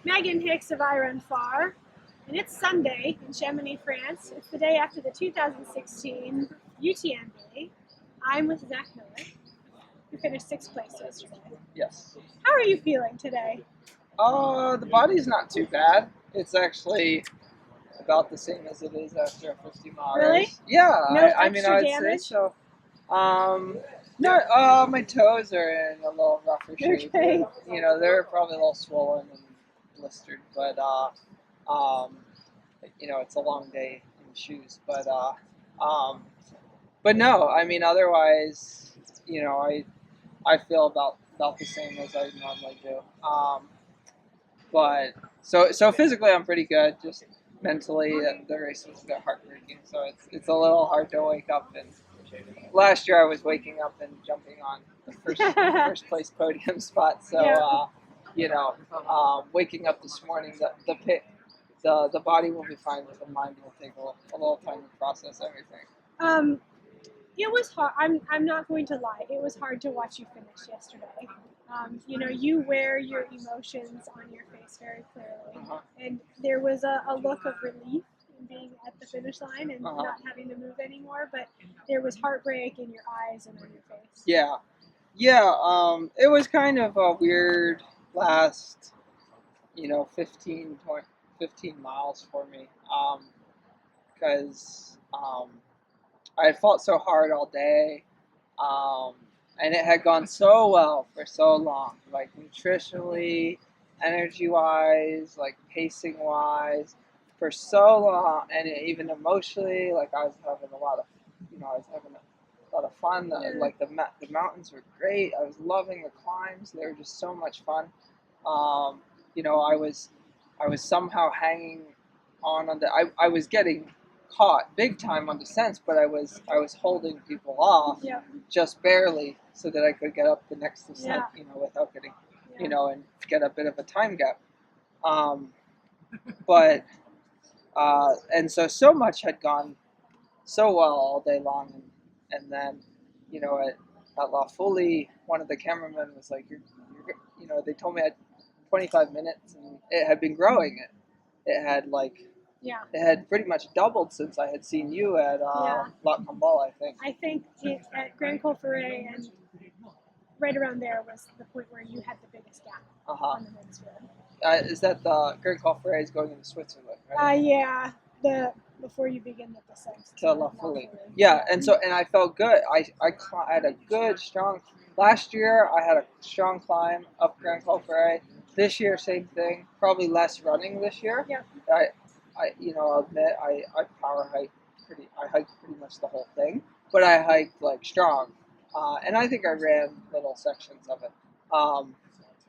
Megan Hicks of I Run Far, and it's Sunday in Chamonix, France. It's the day after the 2016 UTMB. I'm with Zach Miller, who finished 6th place yesterday. Yes. How are you feeling today? The body's not too bad. It's actually about the same as it is after a 50-mile Really? race. Yeah, No I mean, extra I would damage? say so. No, my toes are in a little rougher shape. Okay. You know, they're probably a little swollen and blistered, but you know, it's a long day in shoes. But no, I mean, otherwise, you know, I feel about the same as I normally do. But so physically, I'm pretty good. Just mentally, the race was a bit heartbreaking. So it's a little hard to wake up. And last year, I was waking up and jumping on the first place podium spot. So Yeah. you know, waking up this morning, the body will be fine, but the mind will take a little time to process everything. It was hard. I'm not going to lie. It was hard to watch you finish yesterday. You wear your emotions on your face very clearly, and there was a look of relief in being at the finish line and not having to move anymore. But there was heartbreak in your eyes and on your face. Yeah. It was kind of a weird last, 15 miles for me, because I had fought so hard all day, um, and it had gone so well for so long, like nutritionally, energy-wise, like pacing-wise, for so long, and even emotionally, like I was having a lot of fun. Like the mountains were great. I was loving the climbs. They were just so much fun. Um, I was somehow hanging on the. I was getting caught big time on descents, but I was holding people off just barely so that I could get up the next descent, without getting, and get a bit of a time gap. Um, but and so much had gone so well all day long, and then, at La Folie, one of the cameramen was like, they told me I had 25 minutes, and it had been growing. It had it had pretty much doubled since I had seen you at La Combal, I think. I think at Grand Col Ferret and right around there was the point where you had the biggest gap on the men's field. Is that the Grand Col Ferret is going into Switzerland, right? Yeah, before you begin the descent To La Folie. Yeah, and I felt good. I had a good, strong. Last year, I had a strong climb up Grand Col Ferret. This year, same thing. Probably less running this year. Yep. I'll admit, I power hiked I hiked pretty much the whole thing, but I hiked like strong, and I think I ran little sections of it.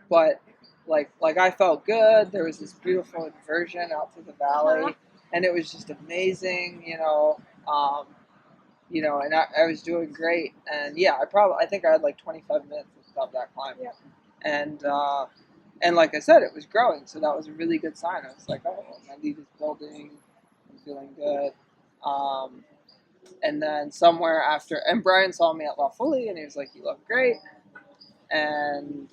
But like I felt good. There was this beautiful inversion out to the valley, and it was just amazing, and I was doing great. And yeah, I think I had like 25 minutes of that climb. Yep. And like I said, it was growing, so that was a really good sign. I was like, oh, my lead is building. I'm feeling good. And then somewhere after, and Brian saw me at La Folie, and he was like, you look great. And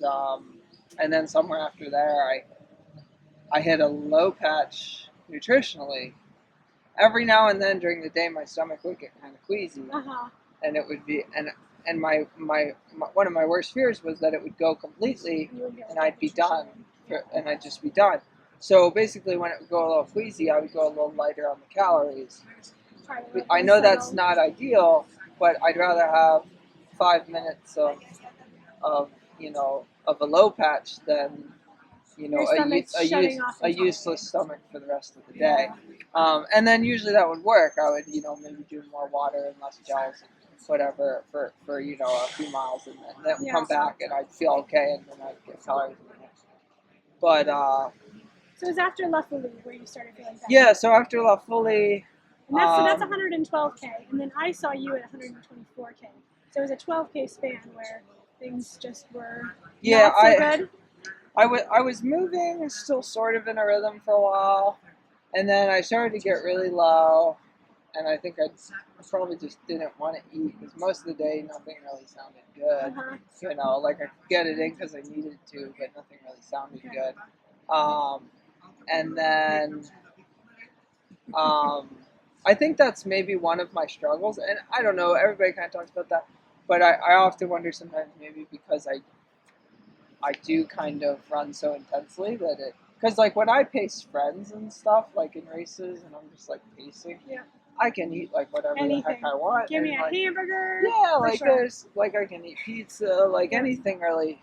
then somewhere after there, I hit a low patch nutritionally. Every now and then during the day, my stomach would get kind of queasy, and it would be and my one of my worst fears was that it would go completely, and I'd be done, and I'd just be done. So basically, when it would go a little queasy, I would go a little lighter on the calories. I know that's not ideal, but I'd rather have 5 minutes of a low patch than a useless stomach for the rest of the day. And then usually that would work. I would maybe do more water and less gels and whatever for a few miles, and then come back and I'd feel okay, and then I'd get tired. But so it was after La Folie where you started feeling better. Yeah, so after La Folie. And that's 112K, and then I saw you at 124K. So it was a 12K span where things just were not so good. I was moving, still sort of in a rhythm for a while, and then I started to get really low, and I think I probably just didn't want to eat, because most of the day nothing really sounded good. Like I could get it in because I needed to, but nothing really sounded good. And then I think that's maybe one of my struggles. And I don't know, everybody kind of talks about that. But I often wonder sometimes maybe because I do kind of run so intensely that it... Because, like, when I pace friends and stuff, like, in races, and I'm just, like, pacing, Yeah. I can eat, like, whatever the heck I want. Give me and, a like, hamburger. yeah, like, sure. there's... Like, I can eat pizza, like, Yeah. anything really.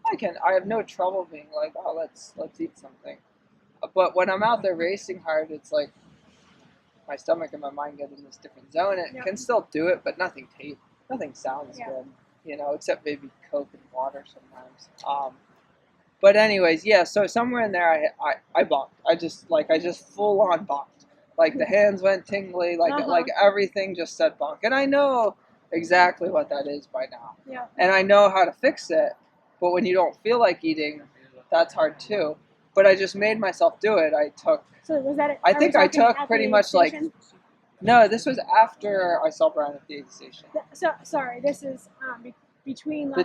I have no trouble being like, oh, let's eat something. But when I'm out there racing hard, it's like my stomach and my mind get in this different zone. It Yep. can still do it, but nothing sounds Yeah. good, except maybe Coke and water sometimes. But anyways, yeah. So somewhere in there, I balked. I just full on balked. Like the hands went tingly. Like everything just said bonk. And I know exactly what that is by now. Yeah. And I know how to fix it. But when you don't feel like eating, that's hard too. But I just made myself do it. So was that it? I think I took pretty much like... No, this was after I saw Brian at the aid station. So sorry, this is between La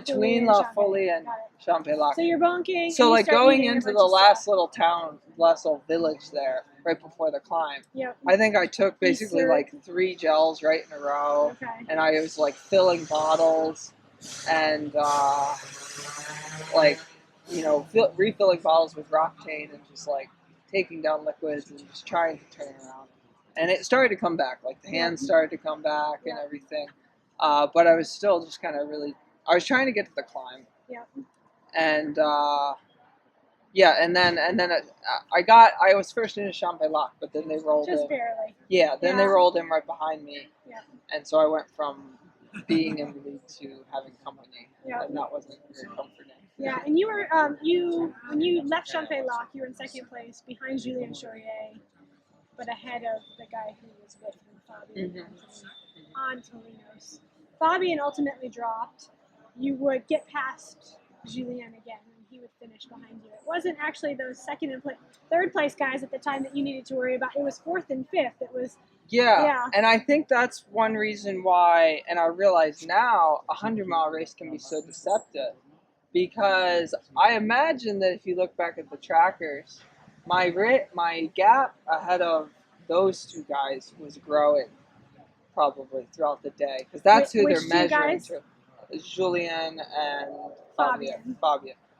Folie and Champs-Élysées. So you're bonking. So like going into the last little village there, right before the climb. Yep. I think I took basically like 3 gels right in a row, and I was like filling bottles, and refilling bottles with Roctane and just like taking down liquids and just trying to turn around. And it started to come back, like the hands started to come back and everything. But I was still just kind of I was trying to get to the climb. Yeah. And and then I was first into Champs-Élysées, but then they rolled in. Just barely. Yeah, then they rolled in right behind me. Yeah. And so I went from being in the lead to having company. Yeah. And that wasn't very comforting. Yeah, and you were when you left Champs-Élysées, you were in second place behind Julien Chaurier, but ahead of the guy who was with him, Fabian on Tolinos. Fabian ultimately dropped. You would get past Julien again, and he would finish behind you. It wasn't actually those second and third place guys at the time that you needed to worry about. It was fourth and fifth. It was and I think that's one reason why, and I realize now, a 100-mile race can be so deceptive. Because I imagine that if you look back at the trackers, my gap ahead of those 2 guys was growing probably throughout the day. Because that's who they're measuring to. Julien and Fabian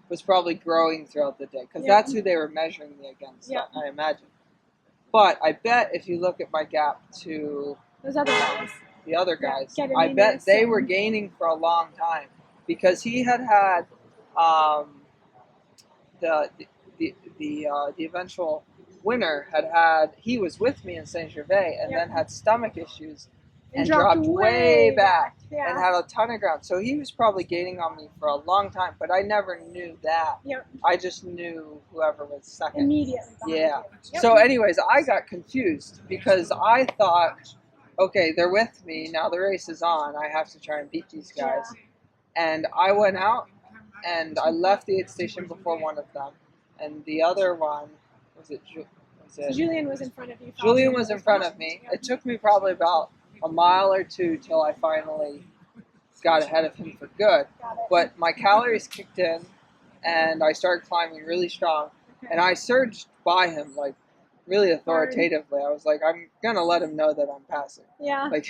was probably growing throughout the day. Because that's who they were measuring me against, I imagine. But I bet if you look at my gap to those other guys, the other guys, I bet they were gaining for a long time. Because he had the eventual winner he was with me in Saint Gervais and then had stomach issues and dropped way back and had a ton of ground. So he was probably gaining on me for a long time, but I never knew that. Yep. I just knew whoever was second. Immediately. Yeah. Yep. So anyways, I got confused because I thought, okay, they're with me, now the race is on, I have to try and beat these guys. Yeah. And I went out and I left the aid station before one of them. And the other one, Julien was in front of you. Julien was in front of me. It took me probably about a mile or 2 till I finally got ahead of him for good. But my calories kicked in and I started climbing really strong. And I surged by him like really authoritatively. I was like, I'm gonna let him know that I'm passing. Yeah. Like,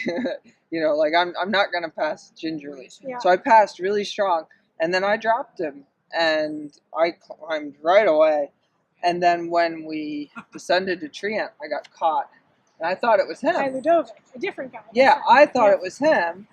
like I'm not gonna pass gingerly. Yeah. So I passed really strong, and then I dropped him, and I climbed right away. And then when we descended to Trient, I got caught, and I thought it was him. By Ludovic, a different guy. Yeah, I thought it was him,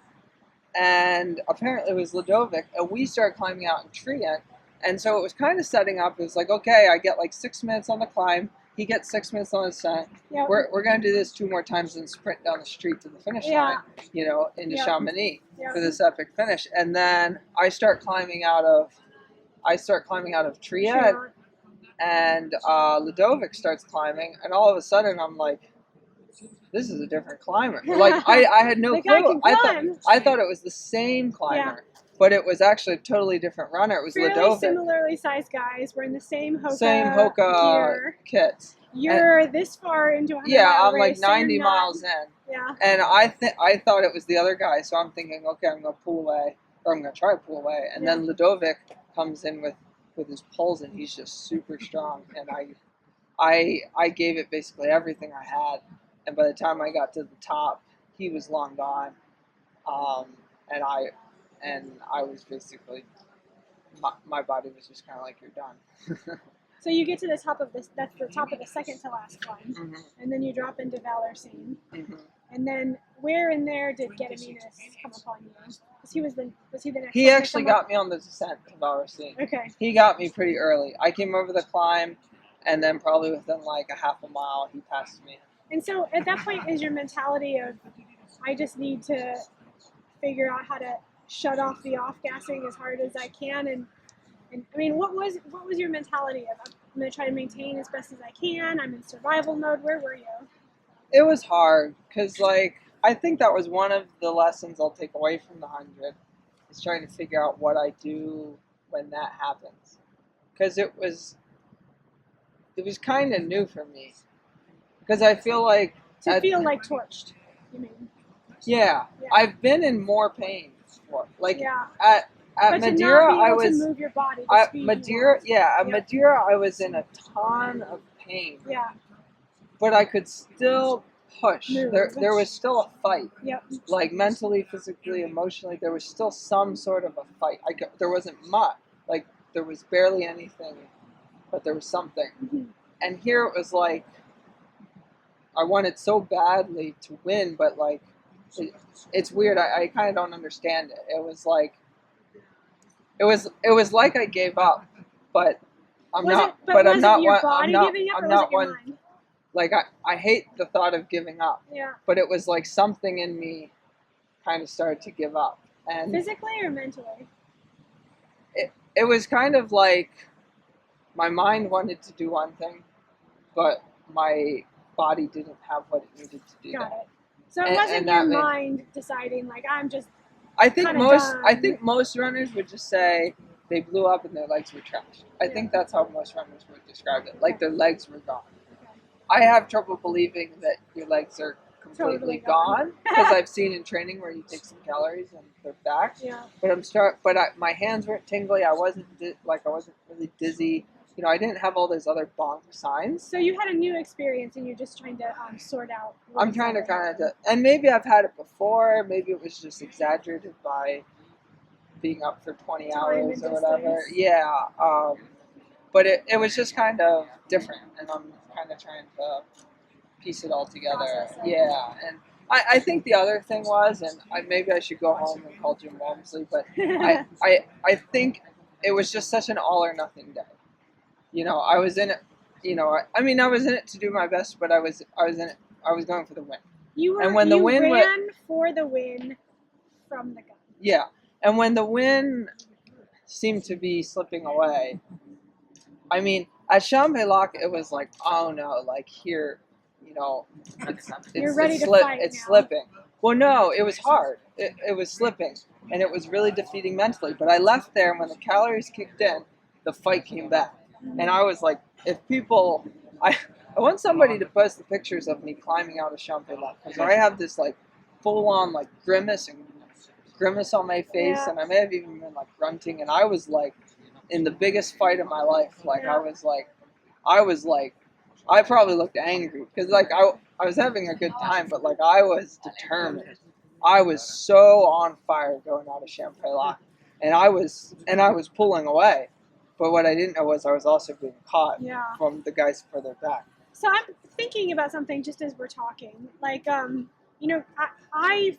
and apparently it was Ludovic. And we started climbing out in Trient, and so it was kind of setting up. It was like, okay, I get like 6 minutes on the climb. He gets 6 minutes on the descent. Yep. We're going to do this 2 more times and sprint down the street to the finish line, into Chamonix for this epic finish. And then I start climbing out of Trient, and Ludovic starts climbing, and all of a sudden I'm like, this is a different climber. Like I had no clue. I thought it was the same climber. Yeah. But it was actually a totally different runner. It was Ludovic. Similarly sized guys. We're in the same Hoka gear. Kits. You're this far into a 100-mile Yeah, I'm race, like 90 miles in. Yeah. And I thought it was the other guy, so I'm thinking, okay, I'm going to pull away, or I'm going to try to pull away. And then Ludovic comes in with with his pulls, and he's just super strong. And I gave it basically everything I had, and by the time I got to the top, he was long gone, and I was basically my body was just kind of like, you're done. So you get to the top of this. That's the top of the second to last climb, Mm-hmm. and then you drop into Valor Scene. Mm-hmm. And then where in there did Gediminas come upon you? Because he was the next. He one to actually come up? got me on the descent to Valor Scene. Okay. He got me pretty early. I came over the climb, and then probably within like a half a mile, he passed me. And so at that point, is your mentality of, I just need to figure out how to shut off the off gassing as hard as I can, and I mean, what was your mentality of, I'm going to try to maintain as best as I can. I'm in survival mode. Where were you? It was hard because, like, I think that was one of the lessons I'll take away from the 100 is trying to figure out what I do when that happens, because it was kind of new for me, because I feel like feel like torched. You mean? Yeah, Yeah. I've been in more pain before. Like Yeah. at But Madeira, to not be I able was to move your body. the at speed you Madeira. want. Yeah, at Yep. Madeira, I was in a ton of pain, Yeah. but I could still push. Move. There was still a fight. Yep. Like mentally, physically, emotionally, there was still some sort of a fight. There wasn't much. Like there was barely anything, but there was something. Mm-hmm. And here it was like I wanted so badly to win, but like it's weird. I kind of don't understand it. It was like it was like I gave up, but I'm Was not. it, but But was I'm not it your one. body I'm not. giving up, I'm or not was it your one. mind? Like I hate the thought of giving up, Yeah. but it was like something in me kind of started to give up, and Physically or mentally? it was kind of like my mind wanted to do one thing, but my body didn't have what it needed to do. Got that. it. So it And- wasn't and your that made- mind deciding, like, I'm just. I think kinda done. most runners would just say they blew up and their legs were trashed. I Yeah. think that's how most runners would describe it. Like Okay. their legs were gone. Okay. I have trouble believing that your legs are completely Totally gone. gone because I've seen in training where you take some calories and they're back. Yeah. But my hands weren't tingly. I wasn't really dizzy. You know, I didn't have all those other bonk signs. So you had a new experience and you're just trying to sort out. I'm trying to kind of, and maybe I've had it before. Maybe it was just exaggerated by being up for 20 Time hours and or whatever. distance. Yeah. But it was just kind of different, and I'm kind of trying to piece it all together. Process it. Yeah, and I think the other thing was, and maybe I should go home and call Jim Walmsley, but I think it was just such an all or nothing day. You know, I was in it. You know, I mean, I was in it to do my best, but I was in it. I was going for the win. You when the win ran for the win from the gun. Yeah, and when the win seemed to be slipping away, I mean, at Champs-Élysées, it was like, oh no, like here, you know, You're ready to fight it's now. slipping. Well, no, it was hard. It was slipping, and it was really defeating mentally. But I left there, and when the calories kicked in, the fight came back. And I was like, if people, I want somebody to post the pictures of me climbing out of Champs-Élysées, because I have this like full-on like grimace on my face, Yeah. and I may have even been like grunting, and I was like in the biggest fight of my life. Like Yeah. I was like, I probably looked angry because like I was having a good time, but like I was determined. I was so on fire going out of Champs-Élysées, and I was pulling away. But what I didn't know was I was also being caught Yeah. from the guys further back. So I'm thinking about something just as we're talking. Like, you know, I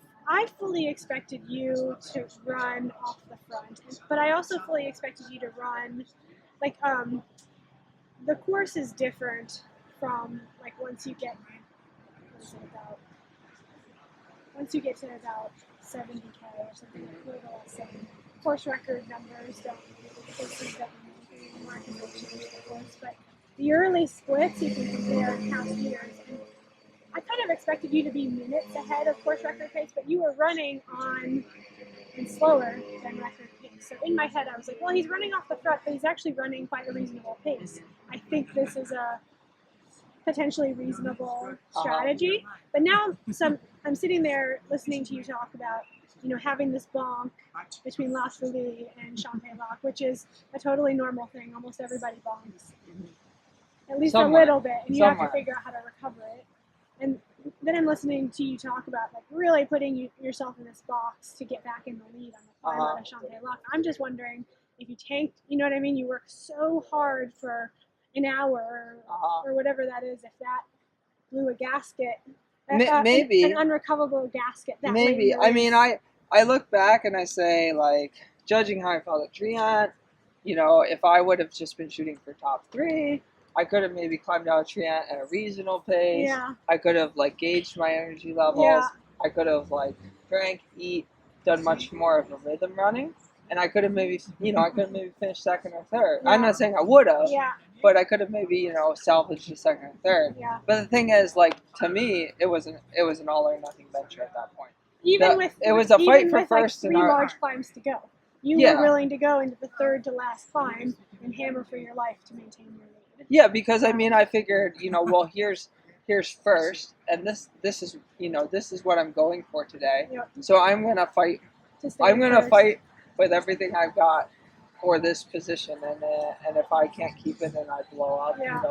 fully expected you to run off the front, but I also fully expected you to run, like, the course is different from like once you get to about 70K or something, a little less than course record numbers don't mark as they change the course, but the early splits you can compare in past years. And I kind of expected you to be minutes ahead of course record pace, but you were running on and slower than record pace. So in my head, I was like, well, he's running off the front, but he's actually running quite a reasonable pace. I think this is a potentially reasonable strategy. But now I'm sitting there listening to you talk about, having this bonk between La Folie and Champs-Élysées, which is a totally normal thing. Almost everybody bonks, at least Somewhat. a little bit, and you have to Somewhat. figure out how to recover it. And then I'm listening to you talk about like really putting yourself in this box to get back in the lead on the climb out of Champs-Élysées. I'm just wondering if you tanked, you know what I mean? You work so hard for an hour or whatever that is. If that blew a gasket, Maybe an unrecoverable gasket. That maybe. late in the race. I look back and I say, like, judging how I felt at Triant, if I would have just been shooting for top 3, I could have maybe climbed out of Triant at a reasonable pace. Yeah. I could have like gauged my energy levels. Yeah. I could have like drank, eat, done much more of a rhythm running, and I could have maybe finished second or third. Yeah. I'm not saying I would have, Yeah. but I could have maybe salvaged a second or third. Yeah. But the thing is, like, to me, it was an all or nothing venture at that point. It was a fight for with first like 3 and large climbs to go. You Yeah. were willing to go into the third to last climb and hammer for your life to maintain your lead. Yeah, because I mean, I figured, well, here's first, and this is this is what I'm going for today. Yep. So I'm gonna fight. To stay I'm gonna first. fight with everything I've got for this position, and if I can't keep it, then I blow up. Yeah.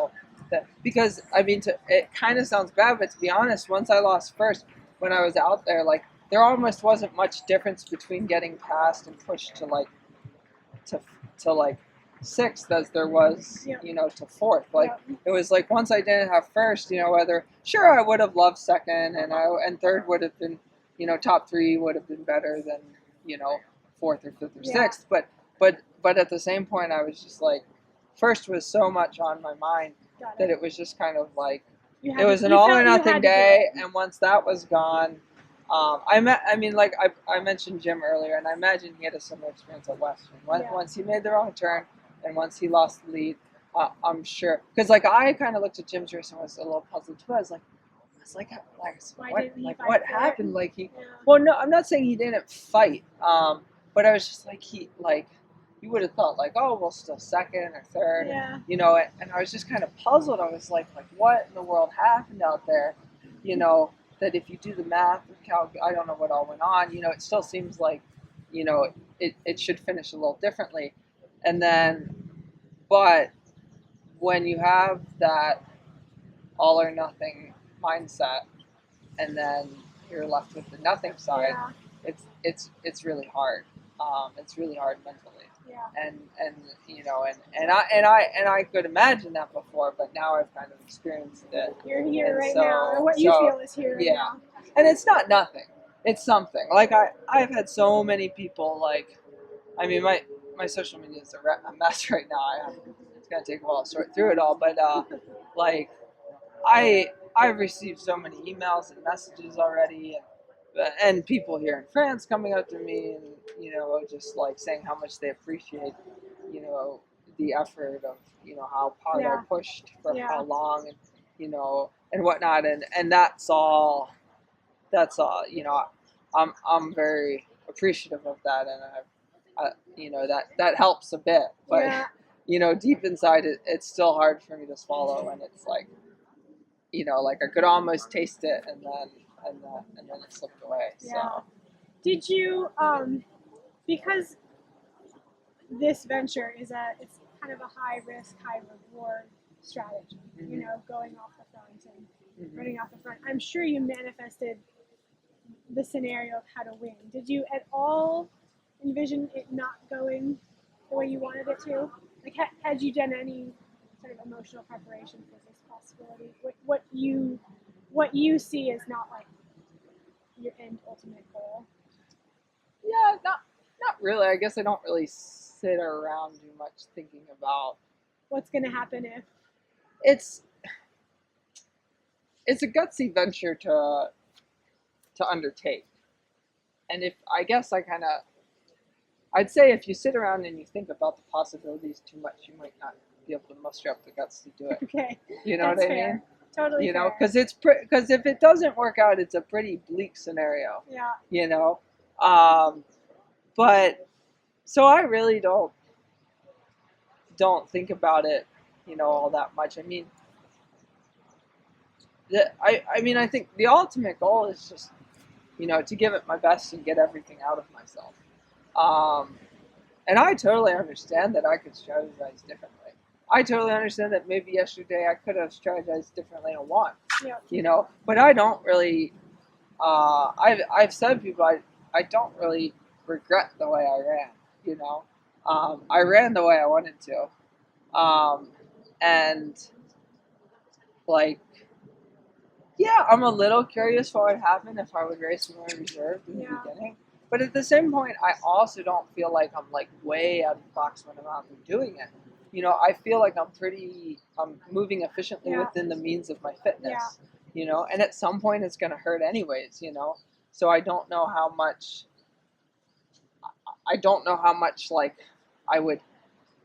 Because I mean, it kind of sounds bad, but to be honest, once I lost first, when I was out there, like there almost wasn't much difference between getting past and pushed to like sixth as there was, Yep. to fourth. Like Yep. it was like once I didn't have first, whether sure I would have loved second and third would have been, top 3 would have been better than, fourth or fifth or Yeah. sixth. But at the same point, I was just like, first was so much on my mind Got that it. it was just kind of like You it was an all or nothing day, and once that was gone. I mentioned Jim earlier, and I imagine he had a similar experience at Western. Yeah. Once he made the wrong turn, and once he lost the lead, I'm sure. Because like I kind of looked at Jim's race and was a little puzzled too. I was like, Why didn't he fight what for it? happened? Like he, Yeah. well, no, I'm not saying he didn't fight. But I was just like you would have thought like, oh, well, still second or third. Yeah. And I was just kind of puzzled. I was like what in the world happened out there? That if you do the math, I don't know what all went on. It still seems like, it should finish a little differently. And then, but when you have that all or nothing mindset, and then you're left with the nothing side, Yeah. it's really hard. It's really hard mentally. Yeah. And I could imagine that before, but now I've kind of experienced it. You're here And right so- now, or what you so, feel is here right yeah. now. And it's not nothing. It's something. Like I've had so many people like, I mean my social media is a mess right now. It's gonna take a while to sort through it all, but like I've received so many emails and messages already, and people here in France coming up to me and just like saying how much they appreciate the effort of how hard Yeah. I pushed for Yeah. how long and whatnot, and that's all I'm very appreciative of that, and that helps a bit, but Yeah. deep inside it's still hard for me to swallow, and it's like like I could almost taste it, and then it slipped away. Yeah. So Did you because this venture it's kind of a high risk, high reward strategy, Mhm. going off the front and Mhm. running off the front. I'm sure you manifested the scenario of how to win. Did you at all envision it not going the way you wanted it to? Like, had you done any sort of emotional preparation for this possibility? What you see is not like your end ultimate goal. yeah, not really. I guess I don't really sit around too much thinking about What's going to happen if? it's a gutsy venture to undertake, and I'd say if you sit around and you think about the possibilities too much, you might not be able to muster up the guts to do it. Okay. You know That's what I fair. mean? Totally. Fair. Because if it doesn't work out, it's a pretty bleak scenario. Yeah. But so I really don't think about it, all that much. I mean, I think the ultimate goal is just to give it my best and get everything out of myself. And I totally understand that I could strategize differently. I totally understand that maybe yesterday I could have strategized differently and won. Yeah. But I don't really. I've said to people I don't really regret the way I ran. I ran the way I wanted to, and like, yeah, I'm a little curious what would happen if I would race more reserved in the beginning. But at the same point, I also don't feel like I'm like way out of the box when I'm out there doing it. I feel like I'm moving efficiently within the means of my fitness. And at some point it's going to hurt anyways. So I don't know how much. I don't know how much like I would,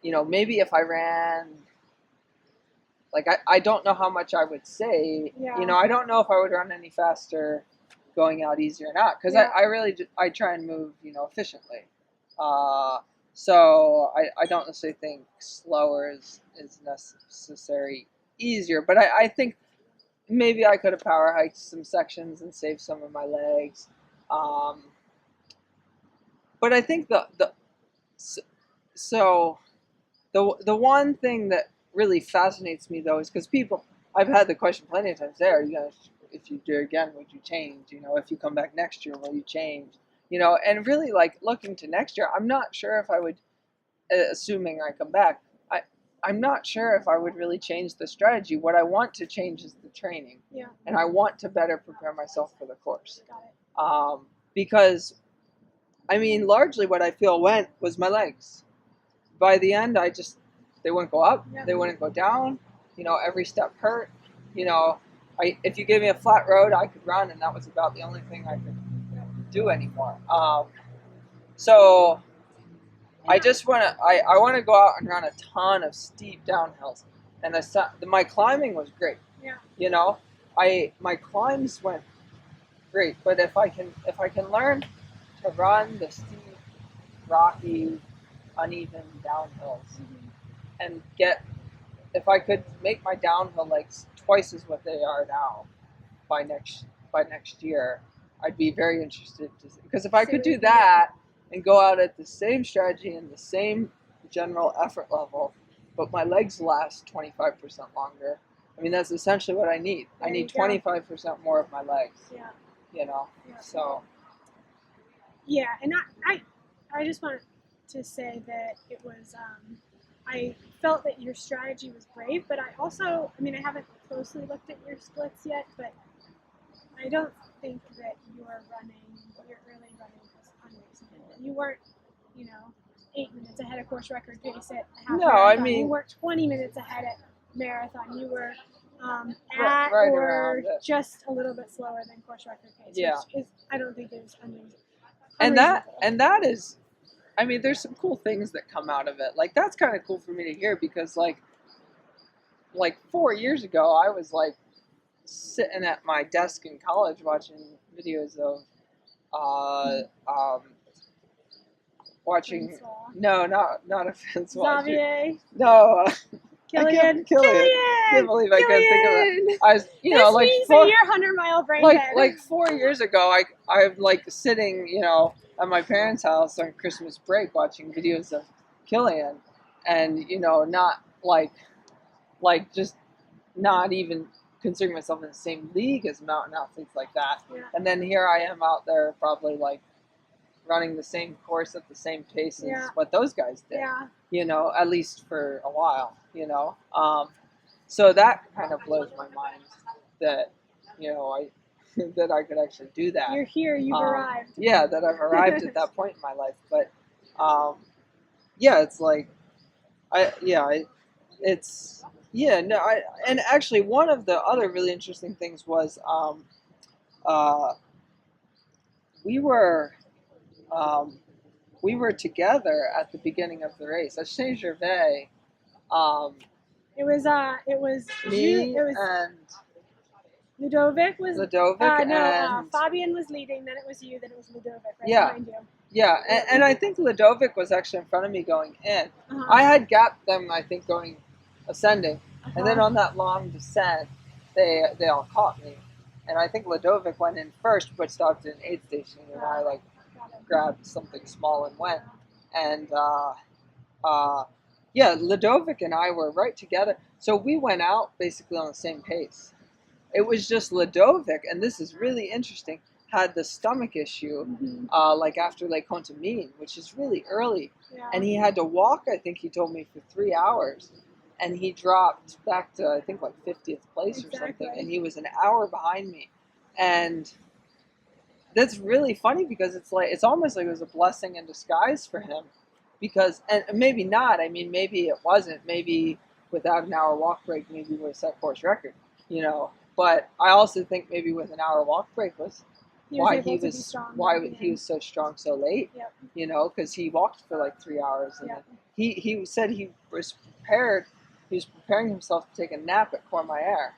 maybe if I ran. Like, I don't know how much I would say. I don't know if I would run any faster going out easier or not. Because I really, I try and move, efficiently. So I don't necessarily think slower is necessary easier. But I think maybe I could have power hiked some sections and saved some of my legs. But I think the one thing that really fascinates me though is because I've had the question plenty of times there, if you do it again, would you change? If you come back next year, will you change? And really like looking to next year, I'm not sure if I would, assuming I come back, I'm not sure if I would really change the strategy. What I want to change is the training. And I want to better prepare myself for the course. Got it. Because, largely what I feel went was my legs. By the end, they wouldn't go up, they wouldn't go down. Every step hurt. If you gave me a flat road, I could run, and that was about the only thing I could do anymore. So I just want to. I want to go out and run a ton of steep downhills, and my climbing was great. My climbs went great, but if I can learn to run the steep, rocky, uneven downhills, and if I could make my downhill legs twice as what they are now by next year, I'd be very interested to see. Because if I could do that and go out at the same strategy and the same general effort level, but my legs last 25% longer, that's essentially what I need. I need 25% more of my legs. So. Yeah, and I just wanted to say that it was, I felt that your strategy was brave, but I also, I haven't closely looked at your splits yet, but I don't think that your early running was unreasonable. You weren't, 8 minutes ahead of course record pace at half marathon. You weren't 20 minutes ahead at marathon. You were at right or just a little bit slower than course record pace, which is, I don't think is unreasonable. And that is, there's some cool things that come out of it. Like, that's kind of cool for me to hear because, like 4 years ago, I was, like, sitting at my desk in college watching videos of, watching, no, not a fence watching. Xavier. No. Killian. I can't believe I couldn't think of it. I was, this means that you're 100-mile brain dead. Like 4 years ago, I'm like sitting, at my parents' house on Christmas break watching videos of Killian, and not like just not even considering myself in the same league as mountain athletes like that. And then here I am out there probably like running the same course at the same pace as what those guys did. At least for a while. So that kind of blows my mind that that I could actually do that. You're here. You've arrived. Yeah, that I've arrived at that point in my life. But it's like and actually one of the other really interesting things was we were together at the beginning of the race. At Saint Gervais. It was me and Ludovic was Fabian was leading. Then it was you. Then it was Ludovic behind you. Yeah, and I think Ludovic was actually in front of me going in. I had gapped them, I think, going ascending, and then on that long descent, they all caught me. and I think Ludovic went in first, but stopped at an aid station, and I like Got it. grabbed something small and went. And yeah, Ludovic and I were right together, so we went out basically on the same pace. It was just Ludovic, and this is really interesting, had the stomach issue, Mhm. like after Lake Contamine, which is really early, Yeah. and he had to walk. I think he told me for 3 hours, and he dropped back to I think like 50th place or something, Exactly. and he was an hour behind me, and that's really funny because it's almost like it was a blessing in disguise for him, because and maybe not. I mean, maybe it wasn't. Maybe without an hour walk break, maybe we would have set course record, you know. But I also think maybe with an hour walk break was He was why able he to be was strong. why at the he end. was so strong so late, Yep. you know, because he walked for like 3 hours, and Yep. then he said he was prepared. He was preparing himself to take a nap at Courmayeur,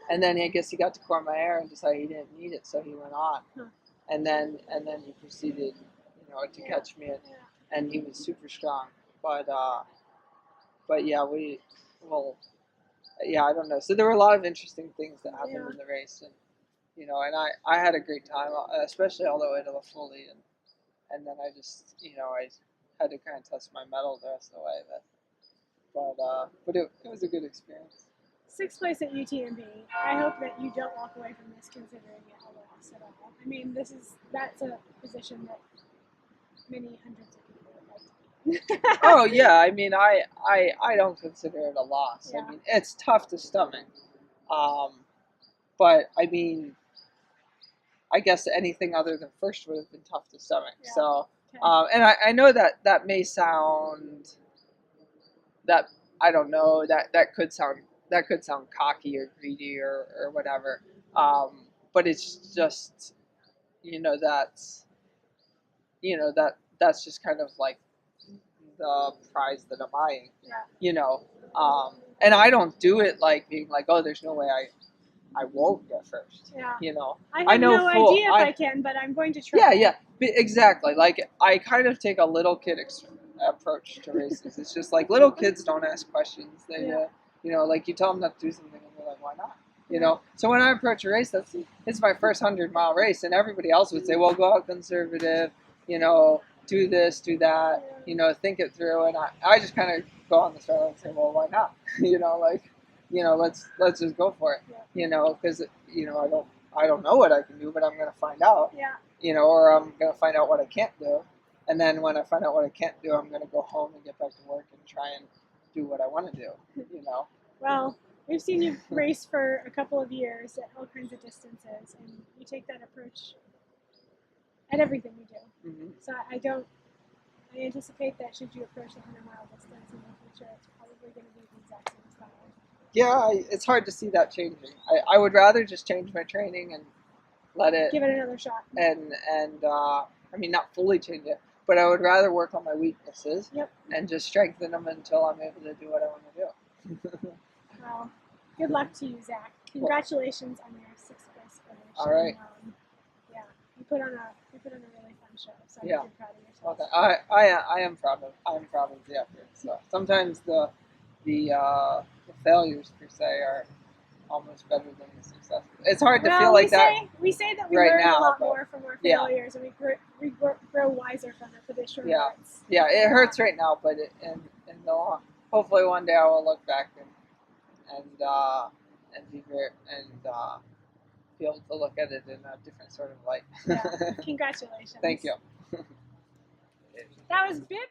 and then I guess he got to Courmayeur and decided he didn't need it, so he went on, Huh. and then he proceeded, you know, to Yeah. catch me, Yeah. and he was super strong. But yeah, well, yeah, I don't know. So there were a lot of interesting things that happened Yeah. in the race, and you know, and I had a great time, especially all the way to La Folie, and then I just, you know, I had to kind of test my mettle the rest of the way, but it was a good experience. 6th place at UTMB. I hope that you don't walk away from this considering it a loss at all. I mean, that's a position that many hundreds of people would like to be in. Oh yeah, I mean, I don't consider it a loss. Yeah. I mean, it's tough to stomach, but I mean, I guess anything other than first would have been tough to stomach. Yeah. So, Okay. and I know that may sound that I don't know that could sound cocky or greedy or whatever, but it's just, you know, that's just kind of like the prize that I'm eyeing, Yeah. you know. And I don't do it like being like, oh, there's no way I won't get first, Yeah. you know. I have I know no full- idea if I can, but I'm going to try. Yeah, exactly. Like I kind of take a little kid approach to races. It's just like little kids don't ask questions. They, Yeah. you know, like you tell them not to do something, and they're like, why not? You Yeah. know. So when I approach a race, it's my first 100-mile race, and everybody else would say, well, go out conservative, you know, do this, do that, you know, think it through, and I just kind of go on the start and say, well, why not? You know, like, you know, let's just go for it. Yeah. You know, because you know I don't know what I can do, but I'm gonna find out. Yeah. You know, or I'm gonna find out what I can't do, and then when I find out what I can't do, I'm gonna go home and get back to work and try and do what I want to do. You know. Well, we've seen you race for a couple of years at all kinds of distances, and you take that approach at everything you do. Mm-hmm. So I anticipate that should you approach the 100-mile distance in the future, it's probably going to be the exact same style. Yeah, it's hard to see that changing. I would rather just change my training and let it Give it another shot. and I mean not fully change it, but I would rather work on my weaknesses. Yep. And just strengthen them until I'm able to do what I want to do. Well, good luck to you, Zach. Congratulations on your 6th place finish. All right. And, yeah, you put on a really fun show. So Yeah. I'm proud of yourself. Okay. I am proud of the effort. So sometimes the failures per se are almost better than the successes. It's hard to feel like that. We say that we right learn now, a lot but- more from our yeah. failures, and we grow wiser from it for the short Yeah. runs. Yeah, it hurts right now, but in the long, hopefully one day I will look back and be very, and be able to look at it in a different sort of light. Yeah. Congratulations. Thank you. That was Bibley.